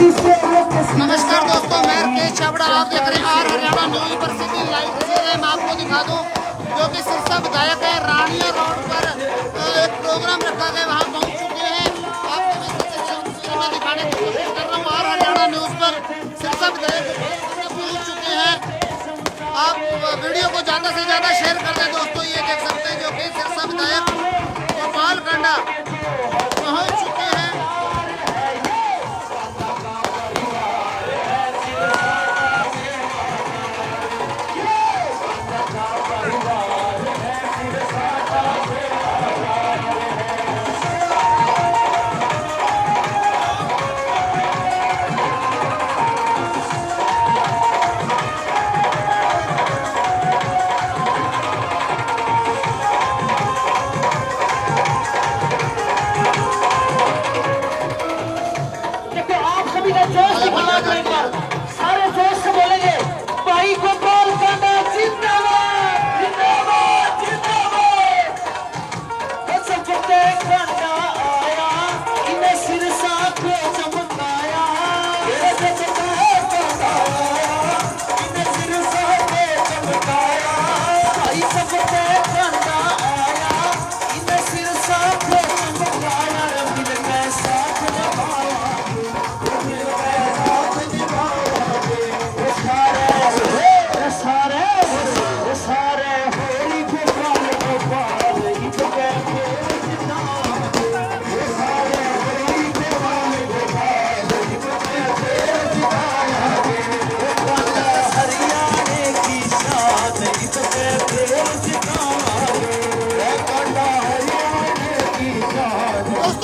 नमस्कार दोस्तों, मैं के छाबड़ा, आप देख रहे हैं आर हरियाणा न्यूज़ पर सीधी लाइव तस्वीरें मैं आपको दिखा दूं, जो कि सिरसा विधायक है रानिया रोड पर एक प्रोग्राम रखा गया, वहां पहुंच चुके हैं। आपको मैं दिखाने की कोशिश कर रहा हूं। आर हरियाणा न्यूज़ पर सिरसा विधायक पहुंच चुके हैं। आप वीडियो को ज़्यादा से ज़्यादा शेयर कर दें दोस्तों। ये देख सकते हैं जो कि सिरसा विधायक गोपाल कांडा पहुँच चुके हैं। सारे जोश से बोलेंगे, भाई गोपाल कांडा जिंदाबाद जिंदाबाद जिंदाबाद। सबके कांडा आया, इन्हें सिरसा को चमकाया। इन्हें सिरसा को चमकाया। भाई सबके कांडा आया, इन्हें सिरसा को चमकाया। रंगीन के साथ निभाया,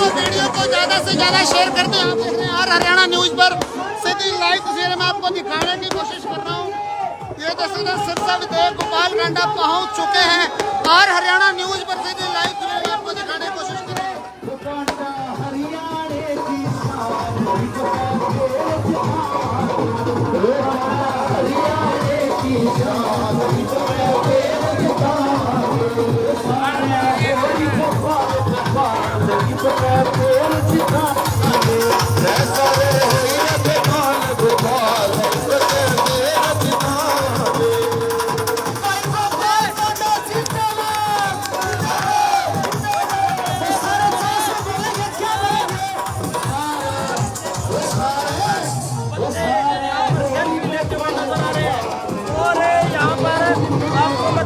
वीडियो को ज्यादा से ज्यादा शेयर करते हैं। आप देख रहे हैं आर हरियाणा न्यूज़ पर सीधी लाइव तस्वीरें मैं आपको दिखाने की कोशिश कर रहा हूँ। ये तस्वीरें सिरसा विधायक गोपाल कांडा पहुँच चुके हैं। आर हरियाणा न्यूज़ पर सीधी लाइव तस्वीरें मैं आपको दिखाने की कोशिश कर रहा हूँ।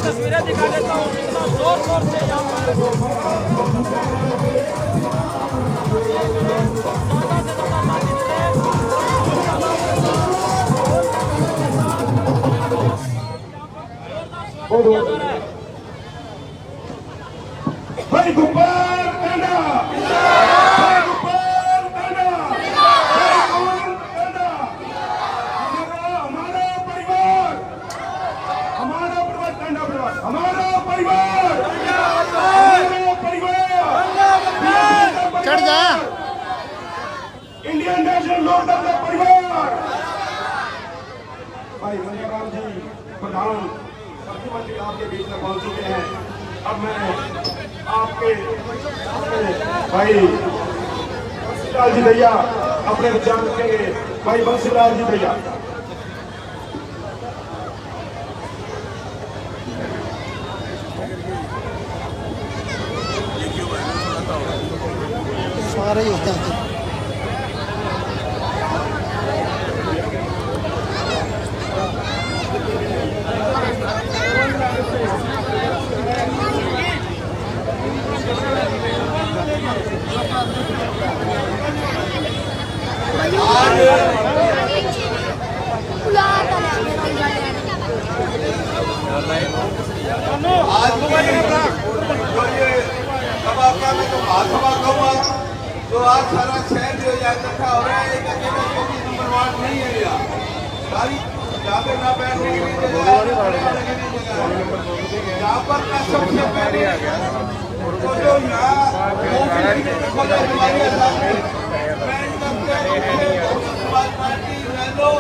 तस्वीरें दिखा देता हूँ, इतना जोर शोर से यहाँ पर भाई गोपाल कांडा, भाई गोपाल कांडा, भाई गोपाल कांडा। हमारा परिवार कांडा परिवार, हमारा परिवार चढ़ जा इंडियन नेशनल लोकदल का परिवार। भाई मंगलराम जी प्रधान मुख्यमंत्री आपके बीच में पहुंच चुके हैं। अब मैं आपके भाई बंसीलाल जी भैया अपने विचार रखेंगे। भाई बंसीलाल जी भैया। सारे ही होते हैं। तो आज सारा शहर जो इकट्ठा हो रहा है, एक अकेला चौकी नंबर 8 नहीं है यहाँ सारी जाकर ना बैठने के लिए यहाँ पर का सबसे पहले तो जो यहाँ पार्टी रैलो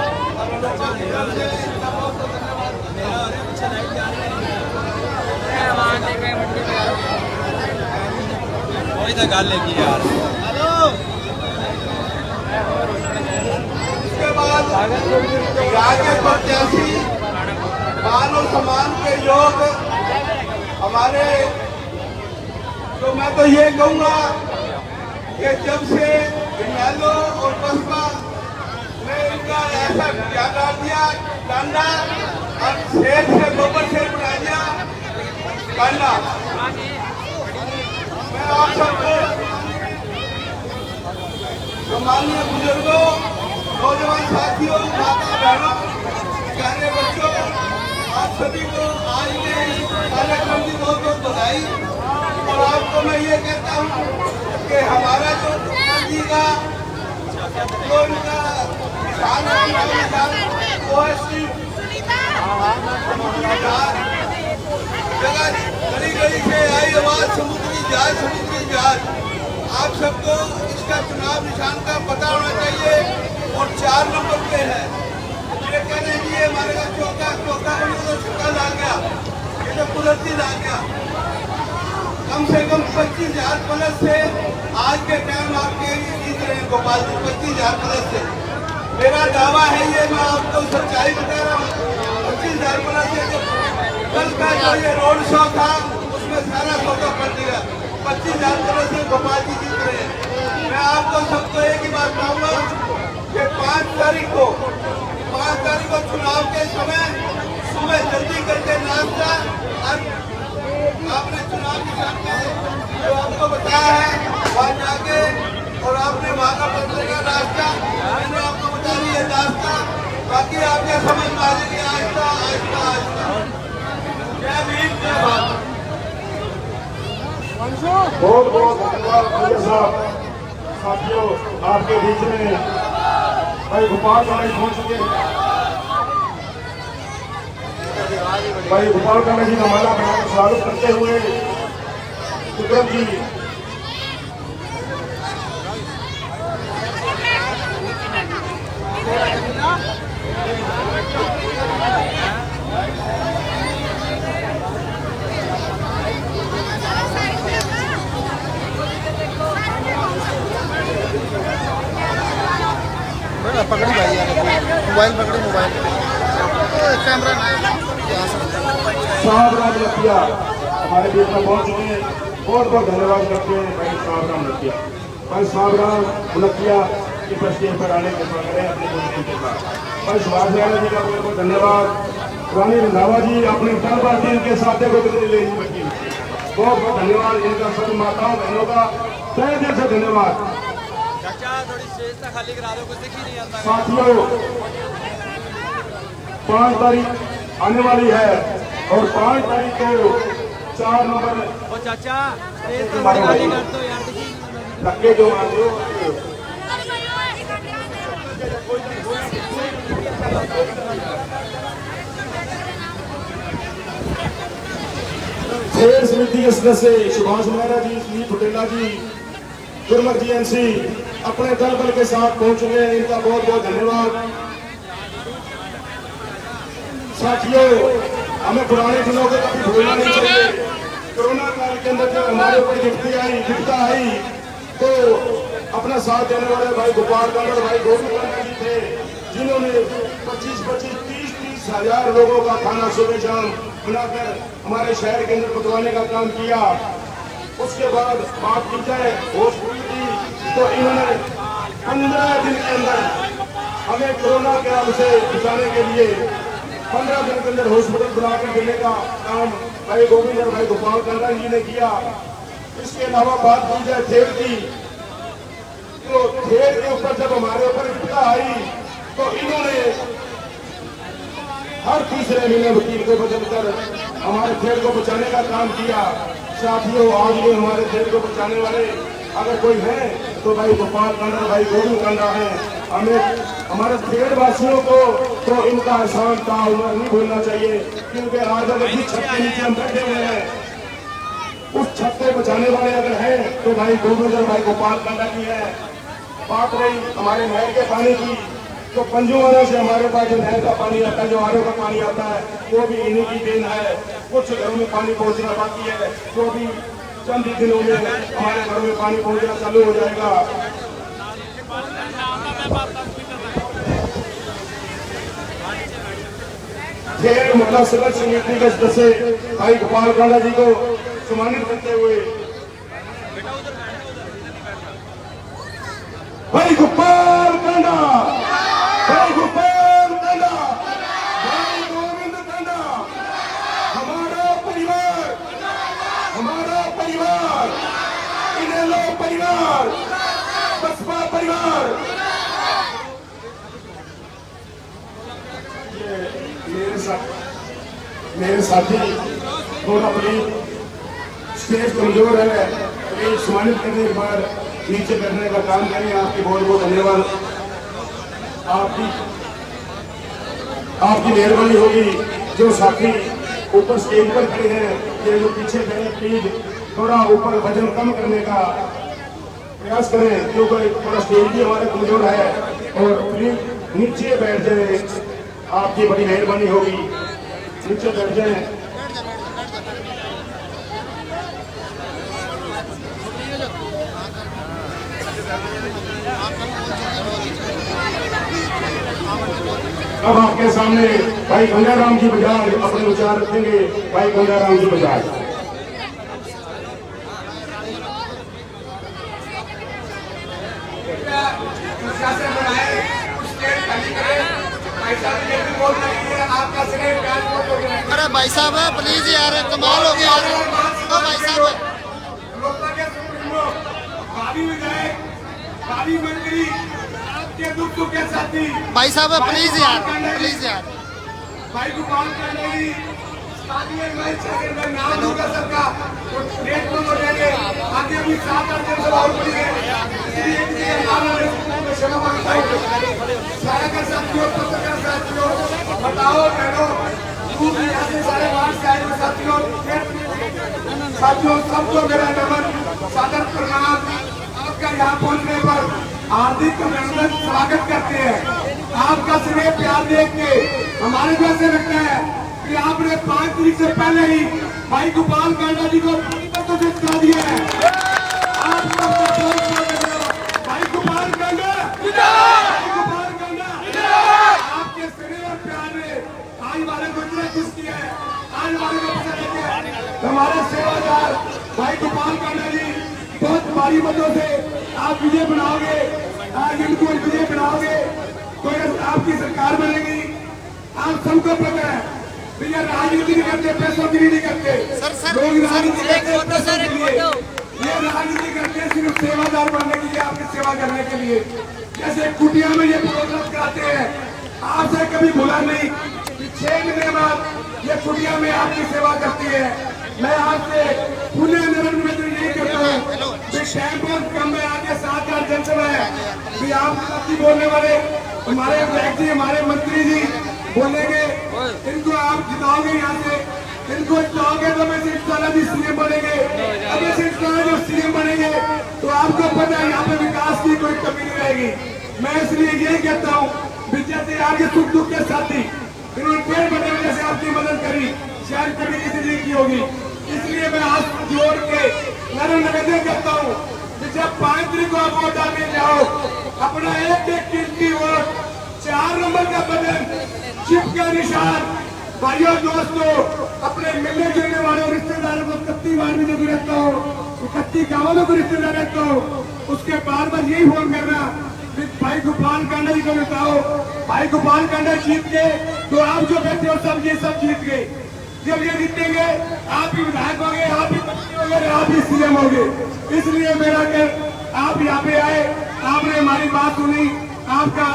कोई तो गल है यार। हेलो आगे प्रत्याशी मान और सम्मान के योग हमारे, तो मैं तो ये कहूँगा कि जब से इनेलो और बसपा ने इनका ऐसा क्या डाल दिया डांडा और शेर से गोबर शेर बना दिया डांडा। मैं आप सबको सम्मानीय बुजुर्गों, नौजवान साथियों, माता बहनों, प्यारे बच्चों, आप सभी को आज के इस कार्यक्रम की बहुत बहुत बधाई। और आपको मैं ये कहता हूँ कि हमारा जो जी का जो इनका निशान है वो है सिर्फ जगह गली गली से आई आवाज समुद्री जहाज, समुद्री जहाज। आप सबको इसका चुनाव निशान का पता होना चाहिए और 4 नंबर पे है। ये कहने की हमारे का चौका तो छक्का ला गया, ये तो कुदरती ला गया। कम से कम 25,000 प्लस से आज के टाइम आपके जीत रहे हैं गोपाल जी, 25,000 प्लस से। मेरा दावा है ये, मैं आपको सच्चाई बता रहा हूँ, 25,000 प्लस से। कल का जो ये रोड शो था उसमें सारा सौदा कर दिया, 25,000 प्लस से गोपाल जी जीत रहे हैं। मैं आपको सबको एक ही बात कहूँगा कि 5 तारीख को चुनाव के समय सुबह जल्दी करके नाश्ता और आपने चुनाव निशान में जो आपको बताया है वहाँ जाके और आपने वहाँ का पत्रिका रास्ता मैंने आपको बता दिया रास्ता, बाकी आपके समझ में आ जाएगी आहिस्ता आहिस्ता आहिस्ता। जय भीम जय भारत। बहुत बहुत धन्यवाद भैया साहब। साथियों, आपके बीच में भाई गोपाल कांडा जी पहुंच चुके हैं। भाई गोपाल कांडा जी का माला बनाकर स्वागत करते हुए विक्रम जी पकड़ी भाई, मोबाइल पकड़ी, मोबाइल कैमरा साहब राम लखिया हमारे बीच में पहुंच चुके हैं। बहुत बहुत धन्यवाद करते हैं भाई साहब राम लखिया। भाई साहब राम लखिया की स्टेज पर आने के बाद अपने पोजीशन के साथ भाई सुभाष यादव जी का बहुत बहुत धन्यवाद। रानी रंधावा जी अपने दल पार्टी के साथ को ले बच्ची, बहुत बहुत धन्यवाद इनका। सभी माताओं बहनों का तहे दिल से धन्यवाद। साथियों, 5 तारीख आने वाली है और 5 तारीख को 4 नंबर चाचा धक्के जो खेल समिति के सदस्य सुभाष मेहरा जी, सुनील पटेला जी, गुरमत जी एनसी अपने दल बल के साथ पहुंच चुके हैं। इनका बहुत बहुत धन्यवाद। साथियों, हमें पुराने दिनों को कभी भूलना नहीं चाहिए। कोरोना काल के अंदर जब हमारे ऊपर विपदा आई तो अपना साथ देने वाले भाई गोपाल कांडा, भाई गोविंद कांडा जी थे, जिन्होंने 25-25, 30-30 हजार लोगों का खाना सुबह शाम बनाकर हमारे शहर के अंदर पहुंचाने का काम किया। उसके बाद बात की जाए हॉस्पिटल की, तो इन्होंने 15 दिन के अंदर हमें कोरोना के आग से बचाने के लिए 15 दिन के अंदर हॉस्पिटल बनाकर देने का काम भाई गोविंद और भाई गोपाल कांडा जी ने किया। इसके अलावा बात की जाए खेल की, तो खेल के ऊपर जब हमारे ऊपर विपदा आई तो इन्होंने हर तीसरे महीने वकील को बदलकर हमारे खेल को बचाने का काम किया। साथियों, आज भी हमारे खेल को बचाने वाले अगर कोई है तो भाई गोपाल कांडा, भाई गोविंद कांडा है। हमें हमारे खेल वासियों को तो इनका एहसान का नहीं भूलना चाहिए, क्योंकि आज अगर जिस छत के नीचे हम बैठे हुए हैं उस छत को बचाने वाले अगर हैं तो भाई गोविंद और भाई गोपाल कांडा की है। बात रही हमारे नहर के पानी की, तो पंजुआना से हमारे पास जो नहर का पानी आता है, जो आरओ का पानी आता है, वो भी इन्हीं की देन है। कुछ घरों में पानी पहुंचना बाकी है, वो भी चंद ही दिनों में हमारे घरों में पानी पहुंचना चालू हो जाएगा। खेल महिला संघर्ष समिति के सदस्य भाई गोपाल कांडा जी को सम्मानित करते हुए भाई गोपाल कांडा, भाई गोपाल कांडा, भाई गोविंद कांडा, हमारा परिवार, इनेलो परिवार, बसपा परिवार। मेरे साथी थोड़ा अपनी स्टेज कमजोर है, प्लीज सम्मानित करने के बाद नीचे करने का काम करें। आपकी बहुत बहुत धन्यवाद। आपकी मेहरबानी होगी। जो साथी ऊपर स्टेज पर खड़े हैं, ये जो पीछे खड़े, प्लीज थोड़ा ऊपर वजन कम करने का प्रयास करें, क्योंकि थोड़ा स्टेज भी हमारा कमजोर है। और प्लीज नीचे बैठ जाए, आपकी बड़ी मेहरबानी होगी। नीचे बैठ जाए। अब आपके सामने भाई गंगाराम जी बजाज अपने विचार रखेंगे। भाई गंगाराम जी बजाज। अरे भाई साहब प्लीज यार, कमाल हो गया यार। ओ भाई साहब, भावी मंत्री आपके दुख के साथी भाई साहब प्लीज यार, प्लीज यार। भाई गोपाल कांडा जी नाम होगा सबका डेट में हो जाएंगे। आगे भी 7-8 दिन सभा और पड़ी है, इसलिए क्षमा मांगता हूँ। सारे साथियों, पत्रकार साथियों, बताओ बहनों, सारे बाहर से आए साथियों, सबको मेरा नमन, सादर प्रणाम। आपका यहाँ पहुँचने पर हार्दिक अभिनंदन, स्वागत करते हैं। आपका स्नेह प्यार देख के हमारे जैसे लगता है कि आपने 5 तारीख से पहले ही भाई गोपाल कांडा जी को जिता दिया है। आपका भाई गोपाल कांडा, भाई गोपाल कांडा, आपके स्नेह और प्यार ने आज हमारे को इतना खुश किया है, आज हमारे को पसंद है। हमारे सेवादार भाई गोपाल कांडा जी बहुत भारी मतों से आप विजय बनाओगे, आज इनको विजय बनाओगे तो आपकी सरकार बनेगी। आप सबको पता है, भैया राजनीति नहीं करते, पैसों की नहीं करते लोग, राजनीति करते पैसों के लिए। ये राजनीति करते सिर्फ सेवादार बनने के लिए, आपकी सेवा करने के लिए। जैसे कुटिया में ये प्रोग्राम कराते हैं, आपसे कभी भूला नहीं कि 6 महीने बाद ये कुटिया में आपकी सेवा करती है। मैं आपसे पुनः निरंतर यही करता हूँ, कम है, आगे 7-8 जनसभा है, भी आप बोलने वाले हमारे अध्यक्ष जी, हमारे मंत्री जी बोलेंगे, इनको आप जिताओगे, यहाँ से इनको जिताओगे तो मैं सिर्फ जी सीएम बनेंगे। अभी सिर्फ जो सीएम बनेंगे तो आपको पता है यहाँ पे विकास की कोई कमी नहीं रहेगी। मैं इसलिए यही कहता हूँ, जैसे आगे सुख दुख के साथी इन्होंने पेड़ बने वजह से आपकी मदद करी, शायद कभी किसी ने की होगी। इसलिए मैं हाथ जोड़ के निवेदन करता हूँ कि जब 5 तारीख को आप वोट डालने जाओ, अपना एक कीमती वोट 4 नंबर का बटन, चिप का निशान, भाइयों दोस्तों, अपने मिलने जुलने वाले रिश्तेदारों को 31 बार में जो रहता हो, 31 गाँवों को रिश्तेदार रहता हो, उसके बार बार यही फोन करना, भाई गोपाल कांडा जी को बताओ, भाई गोपाल कांडा जीत गए तो आप जो बैठे हो सब ये सब जीत गए। जब ये जीतेंगे आप भी विधायक होंगे, आप भी मंत्री होंगे, आप भी सीएम होंगे। इसलिए मेरा कह, आप यहाँ पे आए, आपने हमारी बात सुनी, आपका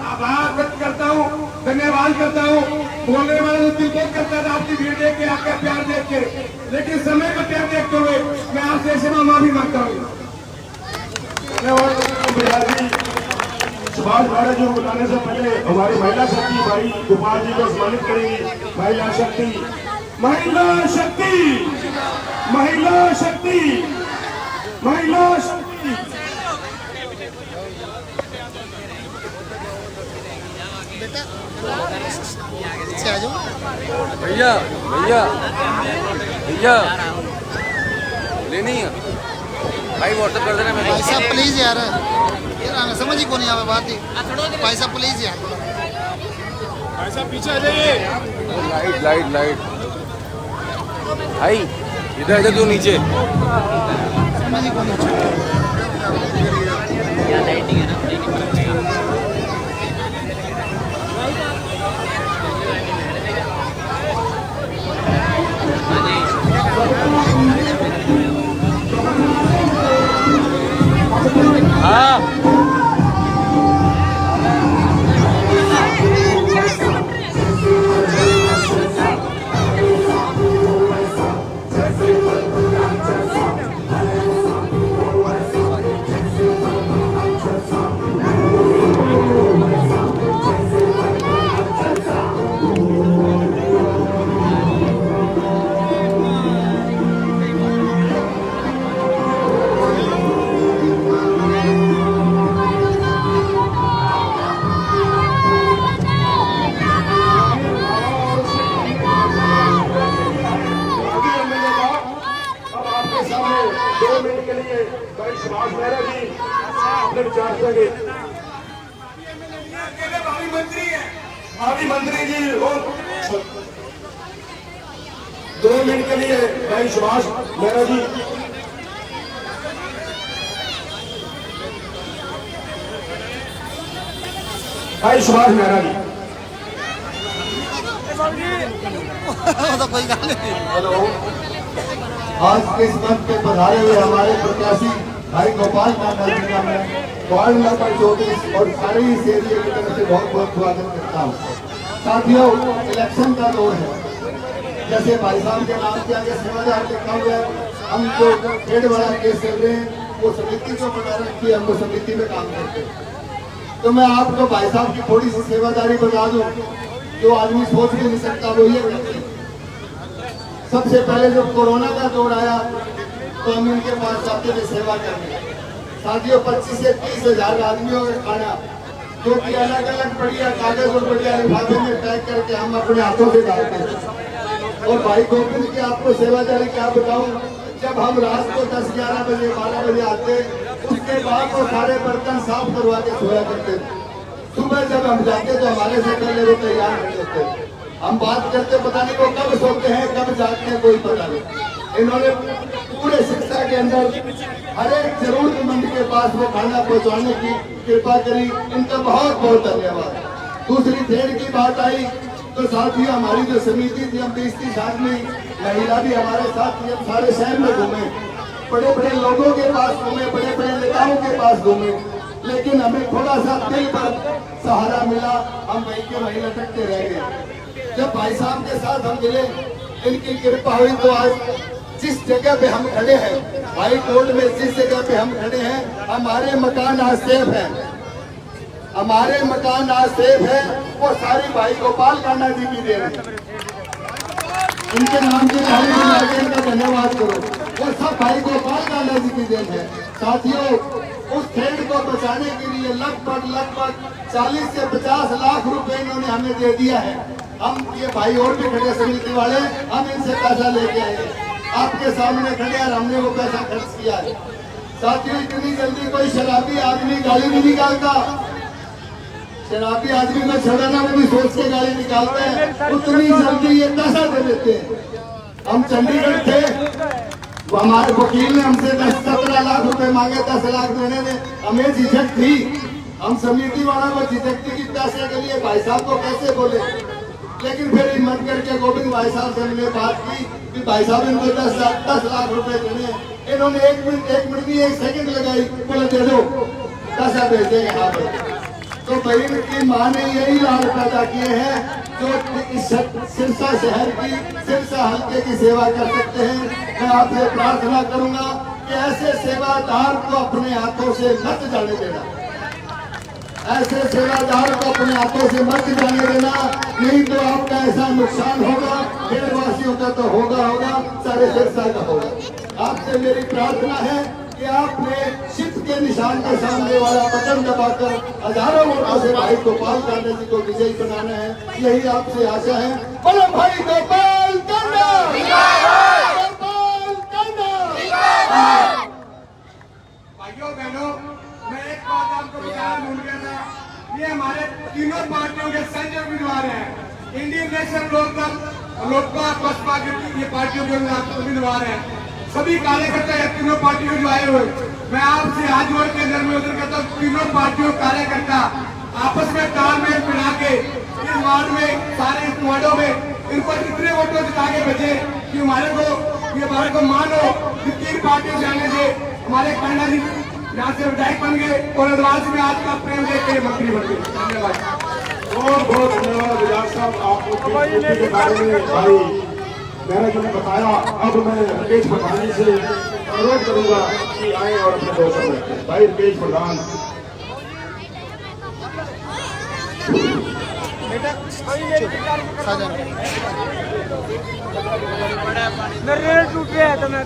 आभार व्यक्त करता हूँ, धन्यवाद करता हूँ। बोलने वाले तो दिल करता था आपकी भीड़ देख के, आपका प्यार देख के, लेकिन समय का टाइम देखते हुए मैं आपसे क्षमा माफी मांगता हूँ। सुभाष भारत जी को बुलाने से पहले हमारी महिला शक्ति भाई गोपाल जी को सम्मानित करेंगी। महिला शक्ति, महिला शक्ति, महिला शक्ति, महिला शक्ति। भैया भैया भैया लेनी है भाई, व्हाट्सएप कर देना मेरे भाई साहब प्लीज यार, समझ ही को नहीं आवे बात ही। भाई साहब प्लीज यार। ऐसा पीछे आ जाइए। लाइट लाइट लाइट भाई इधर इधर क्यों नीचे हाँ भावी मंत्री जी और 2 मिनट के लिए भाई सुभाष मेहरा जी। भाई सुभाष मेहरा जी। तो कोई गाल नहीं। हेलो, आज के इस मंच पे पधारे हुए हमारे प्रत्याशी भाई गोपाल कांडा जी का मैं वार्ड नंबर 34 और सारे इस एरिया की तरफ से बहुत बहुत स्वागत करता हूँ। साथियों, इलेक्शन का दौर है। जैसे भाई साहब के नाम के आगे सेवादार लिखा हुआ है, हम जो डेढ़ बड़ा केस चल रहे हैं वो समिति को बता रखी है, हम वो समिति में काम करते हैं। तो मैं आपको भाई साहब की थोड़ी सी सेवादारी बता दूं, जो आदमी सोच भी नहीं सकता वो ये करते। सबसे पहले जब कोरोना का दौर आया तो हम इनके पास जाते थे सेवा करने। साथियों, 25 से 30 हजार आदमियों का खाना जो कि अलग अलग बढ़िया कागज और बढ़िया लिफाफे में पैक करके हम अपने हाथों से डालते थे। और भाई गोविंद की आपको सेवादारी क्या बताऊं, जब हम रात को 10, 11 बजे 12 बजे आते, उसके बाद वो सारे बर्तन साफ करवा के सोया करते थे। सुबह जब हम जाते तो हमारे से पहले वो तैयार कर देते। हम बात करते, पता नहीं वो कब सोते हैं कब जागते हैं कोई पता नहीं। इन्होंने पूरे शिक्षा के अंदर हर एक जरूरतमंद के पास वो खाना पहुंचाने की कृपा करी, इनका बहुत बहुत धन्यवाद। दूसरी ट्रेन की बात आई तो साथियों, हमारी जो समिति थी, हम 20-30 आदमी महिला भी हमारे साथ थी। हम सारे शहर में घूमे, बड़े बड़े लोगों के पास घूमे, बड़े बड़े नेताओं के पास घूमे, लेकिन हमें थोड़ा सा दिल पर सहारा मिला, हम वहीं के वहीं लटकते रह गए। जब भाई साहब के साथ हम मिले, इनकी कृपा हुई तो आज जिस जगह पे हम खड़े हैं, हाई कोर्ट में जिस जगह पे हम खड़े हैं, हमारे मकान आज सेफ है। हमारे मकान आज सेफ है, वो सारी भाई गोपाल कांडा जी की देन है। इनके नाम की इनका धन्यवाद करो, वो सब भाई गोपाल कांडा जी की देन है। साथियों, उस ट्रेन को बचाने के लिए लगभग 40 से 50 लाख रुपए इन्होंने हमें दे दिया है। हम ये भाई और भी खड़े समिति वाले, हम इनसे पैसा लेके आए, आपके सामने खड़े और हमने वो पैसा खर्च किया है। साथियों, इतनी जल्दी कोई शराबी आदमी गाली नहीं निकालता। शराबी आदमी में छड़ाना वो भी सोच के गाली निकालते हैं, उतनी जल्दी ये पैसा दे देते हैं। हम चंडीगढ़ थे, हमारे वकील ने हमसे 10-17 लाख रुपए मांगे, 10 लाख देने में हमें झिझक थी। हम समिति वाला को झिझकती की पैसे के लिए भाई साहब को कैसे बोले, लेकिन फिर हिम्मत करके गोविंद भाई साहब से हमने बात की कि भाई साहब इनको 10 लाख रुपए देने। इन्होंने 1 मिनट नहीं 1 सेकंड लगाई, बोले दे दो, पैसा भेज देंगे यहाँ पर। तो बहन की माँ ने यही लाल पैदा किए हैं जो इस सिरसा शहर की, सिरसा हल्के की सेवा कर सकते हैं। मैं आपसे प्रार्थना करूंगा कि ऐसे सेवादार को अपने हाथों से मत जाने देना, ऐसे सेवादार को अपने हाथों से मत जाने देना, नहीं तो आपका ऐसा नुकसान होगा, देशवासियों का तो होगा, सारे सिरसा का होगा। आपसे मेरी प्रार्थना है कि आपने शिफ्ट के निशान के सामने वाला बटन दबाकर हजारों वोटों से भाई गोपाल कांडा जी को विजयी बनाना है, यही आपसे आशा है। बोलो भाई गोपाल कांडा, गोपाल कांडा। भाइयों बहनों, मैं एक बात आपको बताना भूल गया था। ये हमारे तीनों पार्टियों के संजय उम्मीदवार हैं। इंडियन नेशनल लोकपाल बसपा की ये पार्टियों के उम्मीदवार हैं। सभी कार्यकर्ता हैं तीनों पार्टियों जो आए हुए, मैं आपसे हाथ जोड़ के अनुरोध करता हूँ तीनों पार्टियों कार्यकर्ता आपस में तालमेल मिला के इस वार्ड में सारे इस वार्डों में इनको इतने वोटों जिता के भेजे कि हमारे को मानो कि तीन पार्टियों से आने से हमारे कांडा जी यहाँ से विधायक बन गए और अदवास में आज का प्रेम देख के मंत्री बन गए। धन्यवाद, बहुत बहुत धन्यवाद विधायक साहब आपको के बारे में भाई मैंने जो बताया। अब मैं राकेश प्रधान से अनुरोध करूंगा कि आए और अपने दोस्त रखें। भाई राकेश प्रधान रेल टूट रहा है तो मैं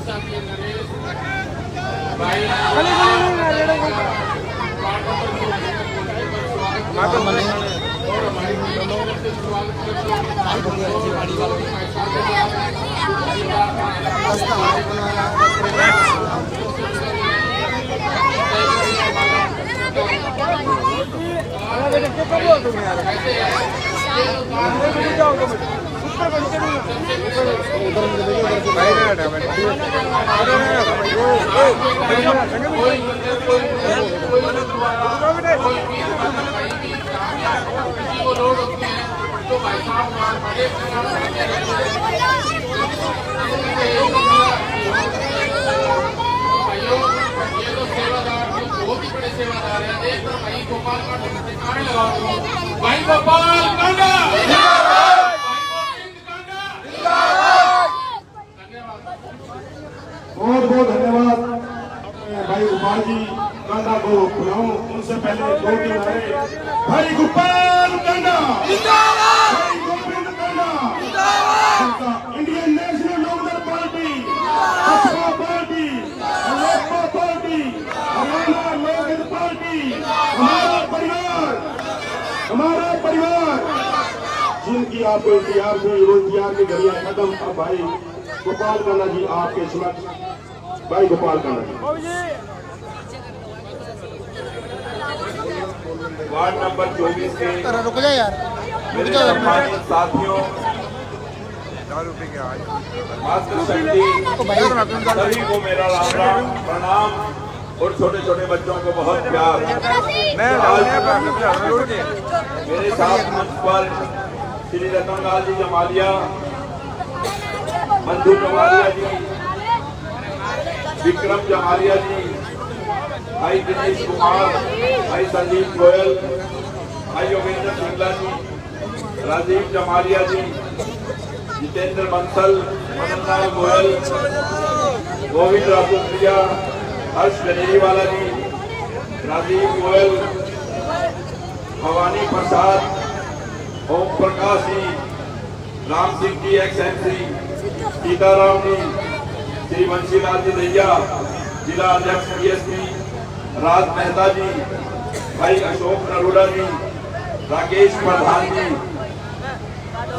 भाई गोपाल कांडा बहुत बहुत धन्यवाद। भाई गोपाल जी कांडा को बुलाऊं, उनसे पहले दो तीन नारे। भाई गोपाल कांडा जिंदाबाद, भाई गोविंद कांडा जिंदाबाद, Indian National Lokdal party, Baspa party, लोकपा पार्टी, हरियाणा लोकदल पार्टी, हमारा परिवार जिनकी आपको इंतजार थी, वो इंतजार की घड़ियां खत्म। अब भाई गोपाल कांडा जी आपके समक्ष, भाई गोपाल कांडा जी। वार्ड नंबर 24 के रुक जा यार, मेरे सम्मानित साथियों, मातृशक्ति सभी को मेरा राम राम प्रणाम और छोटे छोटे बच्चों को बहुत प्यार। मेरे साथ मंच पर श्री रतनलाल जी जमालिया, मंजू जमालिया जी, विक्रम जमालिया जी, भाई दिनेश कुमार, भाई संदीप गोयल, भाई योगेंद्र सिंगला जी, राजीव जमालिया जी, जितेंद्र बंसल, मदनलाल गोयल, गोविंद राजोत्रिया, हर्ष गनेरीवाला जी, राजीव गोयल, भवानी प्रसाद, ओम प्रकाश जी, राम सिंह जी एक्स-एमसी, सीताराम जी, श्री बंशीलाल जी दैया, जिला अध्यक्ष बीएसपी, राज मेहता जी, भाई अशोक नरोला जी, राकेश प्रधान जी,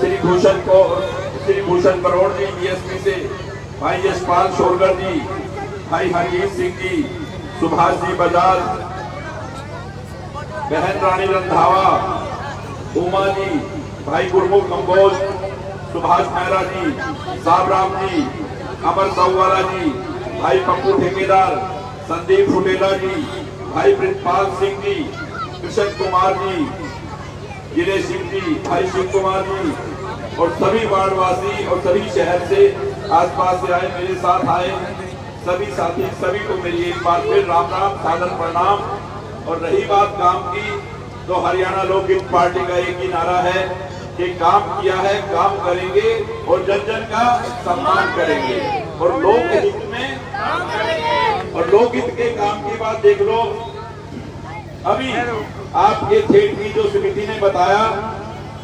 श्री भूषण बरोड़ जी बीएसपी से, भाई यशपाल शोरगर जी, भाई हरजीत सिंह जी, सुभाष जी बजाज, बहन रानी रंधावा, उमा जी, भाई गुरमुख कंबोज, सुभाष मेहरा जी, साबराम जी, अमर सौवाला जी, भाई पप्पू ठेकेदार, संदीप फुटेला जी, भाई प्रितपाल सिंह जी, कृष्ण कुमार जी, जिले सिंह जी, भाई शिव कुमार जी और सभी वार्डवासी और सभी शहर से आसपास से आए, मेरे साथ आए सभी साथी, सभी को मेरी एक बार फिर राम राम सादर प्रणाम। और रही बात काम की, तो हरियाणा लोकहित पार्टी का एक ही नारा है कि काम किया है, काम करेंगे और जन जन का सम्मान करेंगे और लोकहित में और लोकहित के काम की बात देख लो। अभी आपके ठेठ की जो समिति ने बताया,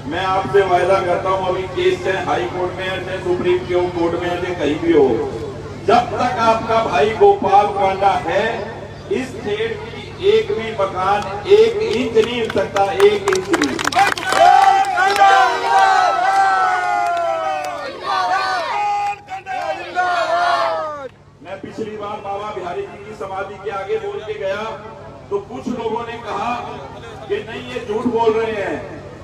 मैं आपसे वायदा करता हूं, अभी केस चाहे हाई कोर्ट में है, चाहे सुप्रीम कोर्ट में है, चाहे कहीं भी हो, जब तक आपका भाई गोपाल कांडा है, इस ठेठ की एक भी मकान 1 इंच नहीं हिल सकता, 1 इंच भी। मैं पिछली बार बाबा बिहारी जी की समाधि के आगे बोल के गया तो कुछ लोगों ने कहा कि नहीं ये झूठ बोल रहे हैं।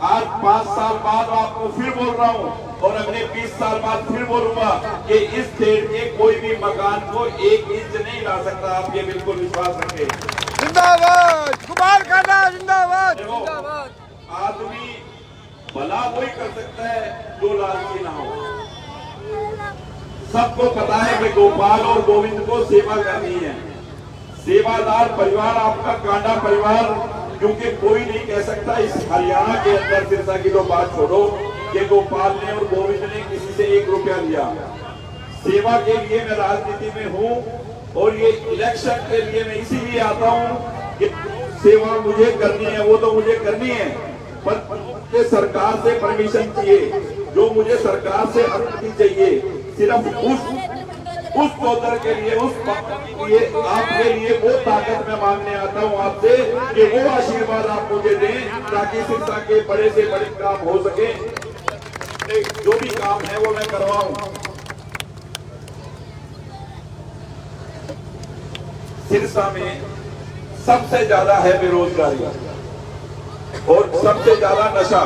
आज 5 साल बाद आपको फिर बोल रहा हूं और अगले 20 साल बाद फिर बोलूंगा कि इस देश के कोई भी मकान को 1 इंच नहीं ला सकता। आप ये बिल्कुल विश्वास रखें। जिंदाबाद कुमार खाना जिंदाबाद। देखो, आदमी भला वही कर सकता है जो लालची ना हो। सबको पता है कि गोपाल और गोविंद को सेवा करनी है। सेवादार परिवार आपका कांडा परिवार, क्योंकि कोई नहीं कह सकता इस हरियाणा के अंदर, सिरसा की तो बात छोड़ो, कि गोपाल ने और गोविंद ने किसी से 1 रुपया लिया। सेवा के लिए मैं राजनीति में हूं और ये इलेक्शन के लिए मैं इसीलिए आता हूं कि सेवा मुझे करनी है, वो तो मुझे करनी है, पर मुझे सरकार से परमिशन चाहिए। जो मुझे सरकार से अनुमति चाहिए, सिर्फ उस कोतर के लिए, उस पक्ष के लिए, आपके लिए वो ताकत मैं मांगने आता हूं आपसे कि वो आशीर्वाद आप मुझे दें ताकि सिरसा के बड़े से बड़े काम हो सके। जो भी काम है वो मैं करवाऊं। सिरसा में सबसे ज्यादा है बेरोजगारी और सबसे ज्यादा नशा।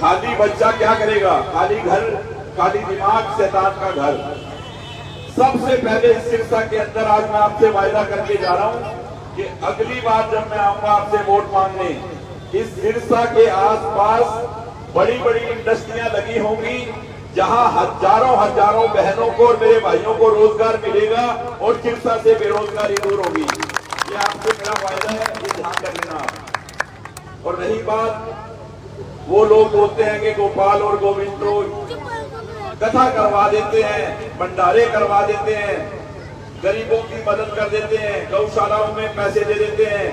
खाली बच्चा क्या करेगा, खाली घर, खाली दिमाग, शैतान का घर। सबसे पहले इस सिरसा के अंदर आज मैं आपसे वायदा करके जा रहा हूं कि अगली बार जब मैं आऊंगा आपसे वोट मांगने, इस सिरसा के आसपास बड़ी बड़ी इंडस्ट्रियां लगी होंगी जहां हजारों बहनों को और मेरे भाइयों को रोजगार मिलेगा और सिरसा से बेरोजगारी दूर होगी। ये आपसे मेरा वायदा है, ये ध्यान कर लेना आप। और रही बात, वो लोग बोलते हैं कि गोपाल और गोविंद तो कथा करवा देते हैं, भंडारे करवा देते हैं, गरीबों की मदद कर देते हैं, गौशालाओं में पैसे दे देते हैं,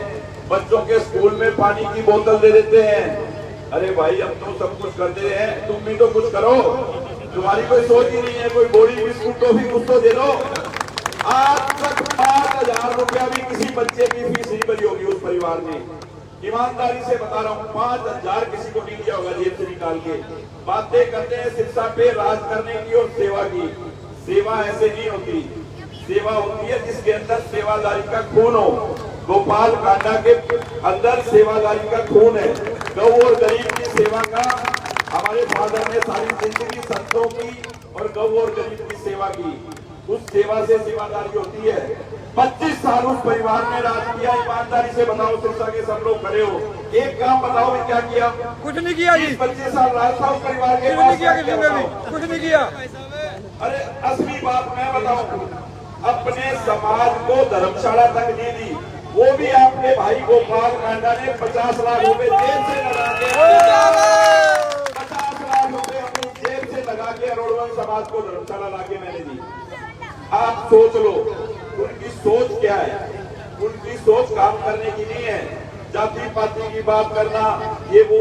बच्चों के स्कूल में पानी की बोतल दे देते हैं। अरे भाई, हम तो सब कुछ करते हैं, तुम भी तो कुछ करो। तुम्हारी कोई सोच ही नहीं है, कोई बोरी बिस्कुट तो भी कुछ तो दे दो। आज तक 5000 रुपया भी किसी बच्चे की फीस नहीं भरी होगी उस परिवार ने। ईमानदारी से बता रहा हूँ, 5000 किसी को नहीं दिया होगा जेब से निकाल के। बातें करते हैं सिरसा पे राज करने की और सेवा की। सेवा ऐसे नहीं होती। सेवा होती है जिसके अंदर सेवादारी का खून हो। गोपाल कांडा के अंदर सेवादारी का खून है। गौ और गरीब की सेवा का हमारे फादर ने सारी जिंदगी संतों की और गौ और गरीब की सेवा की। उस सेवा से सेवादारी होती है। 25 साल उस परिवार ने राज किया। ईमानदारी से बताओ, सिरसा के सब लोग खड़े हो, एक काम बताओ मैं क्या किया? कुछ नहीं किया जी। 25 साल राज था उस परिवार के कुछ नहीं किया, किसी ने भी कुछ नहीं किया। अरे असली बात मैं बताऊं, अपने समाज को धर्मशाला तक नहीं दी, वो भी आपके भाई गोपाल कांडा ने 50 लाख रुपए जेब से लगा के 50 लाख रुपए अपनी जेब से लगा के अरोड़वन समाज को धर्मशाला लाके मैंने दी। आप सोच लो उनकी सोच क्या है। उनकी सोच काम करने की नहीं है, जाति पाति की बात करना, ये वो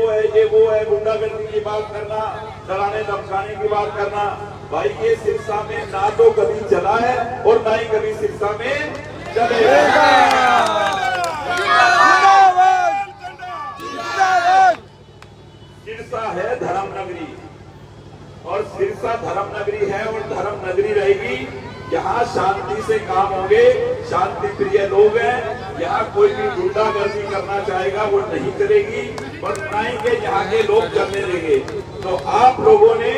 है, गुंडागर्दी की बात करना, डराने धमकाने की बात करना। भाई ये सिरसा में ना तो कभी चला है और ना ही कभी सिरसा में चलेगा। सिरसा है धर्म नगरी और सिरसा धर्म नगरी है और धर्म नगरी रहेगी। यहाँ शांति से काम होंगे, शांति प्रिय लोग हैं। यहाँ कोई भी गुंडागर्दी करना चाहेगा वो नहीं करेगी, पर ना ही के यहाँ के लोग करने देंगे। तो आप लोगों ने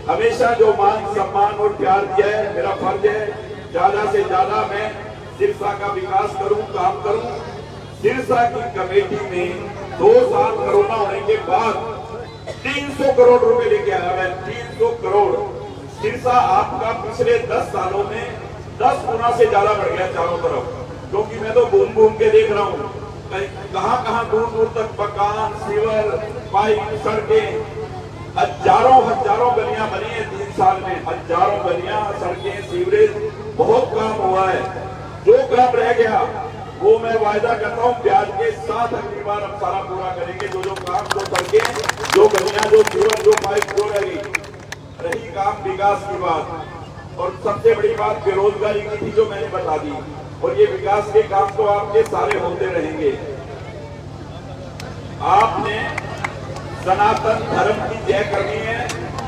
हमेशा जो मान सम्मान और प्यार दिया है, मेरा फर्ज है ज्यादा से ज्यादा मैं सिरसा का विकास करूं, काम करूं। सिरसा की कमेटी में 2 साल कोरोना होने के बाद 300 करोड़ रुपए लेके आया मैं। 300 करोड़। सिरसा आपका पिछले 10 सालों में 10 गुना से ज्यादा बढ़ गया चारों तरफ, क्योंकि मैं तो घूम घूम के देख रहा हूँ कहां दूर दूर तक मकान, सीवर, पाइप, सड़कें, हजारों गलियां बनी है 3 साल में। हजारों गलियां, सड़कें, सीवरेज, बहुत काम हुआ है। जो काम रह गया वो मैं वायदा करता हूँ प्याज के साथ अगली बार हम सारा पूरा करेंगे। जो काम, जो सड़कें, जो गलियां, जो सीवर, जो पाइप, जो रही काम विकास की बात। और सबसे बड़ी बात बेरोजगारी की थी जो मैंने बता दी। और ये विकास के काम तो आपके सारे होते रहेंगे। आपने सनातन धर्म की जय करनी है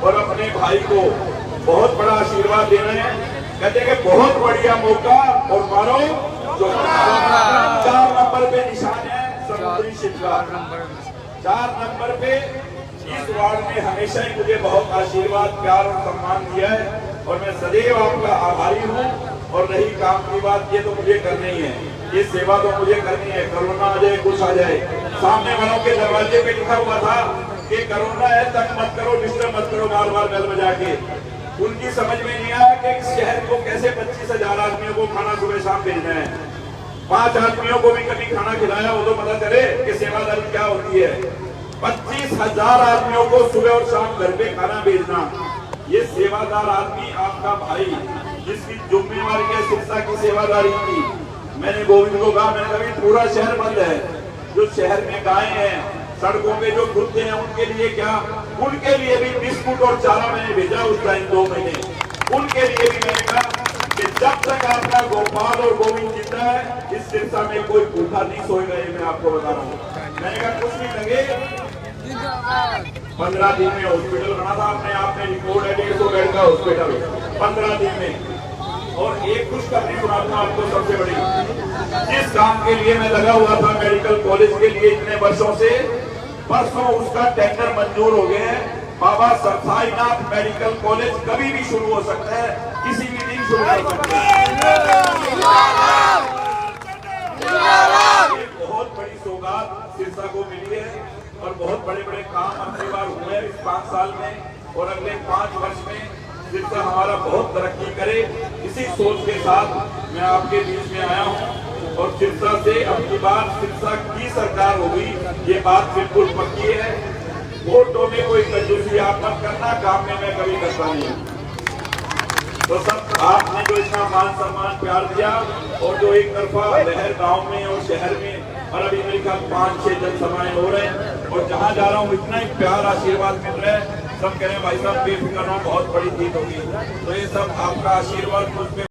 और अपने भाई को बहुत बड़ा आशीर्वाद देना है। कहते हैं कि बहुत बढ़िया मौका और मारो जो 4 नंबर पे निशान है। उत्तरी शिमला। 4 नंबर पे इस वार्ड में हमेशा ही मुझे बहुत आशीर्वाद, प्यार और सम्मान दिया है और मैं सदैव आपका आभारी हूँ। और रही काम की बात, ये तो मुझे करनी है, ये सेवा तो मुझे करनी है। कोरोना आ जाए, कुछ आ जाए, सामने वालों के दरवाजे पे लिखा हुआ था कि कोरोना है, तंग मत करो, डिस्टर्ब मत करो, बार बार बेल बजा के। उनकी समझ में नहीं आया कि इस शहर को कैसे 25,000 आदमियों को खाना सुबह शाम भेजना है। 5 आदमियों को भी कभी खाना खिलाया हो तो पता चले कि सेवादारी क्या होती है। 25,000 आदमियों को सुबह और शाम घर पे खाना भेजना, ये सेवादार आदमी आपका भाई, जिसकी जिम्मेवारी है सिरसा की सेवादारी की। मैंने गोविंद को कहा, मैंने कहा पूरा शहर बंद है, जो शहर में गायें हैं, सड़कों पे जो कुत्ते हैं, उनके लिए क्या, उनके लिए भी बिस्कुट और चारा मैंने भेजा उस टाइम 2 महीने। उनके लिए भी मैंने कहा कि जब तक आपका गोपाल और गोविंद जिंदा है, इस सिरसा में कोई भूखा नहीं सोएगा, ये मैं आपको बता रहा हूँ। मैंने कहा कुछ नहीं लगे, 15 दिन में हॉस्पिटल बना था अपने आप में, रिपोर्ट है 150 बेड का हॉस्पिटल 15 दिन में। और एक खुशखबरी सुनाता हूं आपको सबसे बड़ी, जिस काम के लिए मैं लगा हुआ था मेडिकल कॉलेज के लिए इतने वर्षों से, परसों उसका टेंडर मंजूर हो गया है। बाबा सरसाईनाथ मेडिकल कॉलेज कभी भी शुरू हो सकता है, किसी भी दिन शुरू हो सकता है। ये बहुत बड़ी सौगात सिरसा को मिली है और बहुत बड़े बड़े काम अपनी बार हुए हैं इस 5 साल में, और अगले 5 वर्ष में सिरसा हमारा बहुत तरक्की करे, इसी सोच के साथ मैं आपके बीच में आया हूं। और सिरसा से अपनी बार सिरसा की सरकार होगी, ये बात बिल्कुल पक्की है। वोटों में कोई कंजूसी आप मत करना, काम में मैं कभी करता नहीं। तो सब आपने जो इतना मान सम्मान प्यार दिया, और जो एक तरफा लहर गांव में और शहर में, और अभी मेरे ख्याल 5-6 जनसभाएं हो रहे हैं, और जहां जा रहा हूं इतना ही प्यार आशीर्वाद मिल रहा है। सब कह रहे हैं भाई साहब बेफिक्र हो, बहुत बड़ी जीत होगी। तो ये सब आपका आशीर्वाद मुझ पे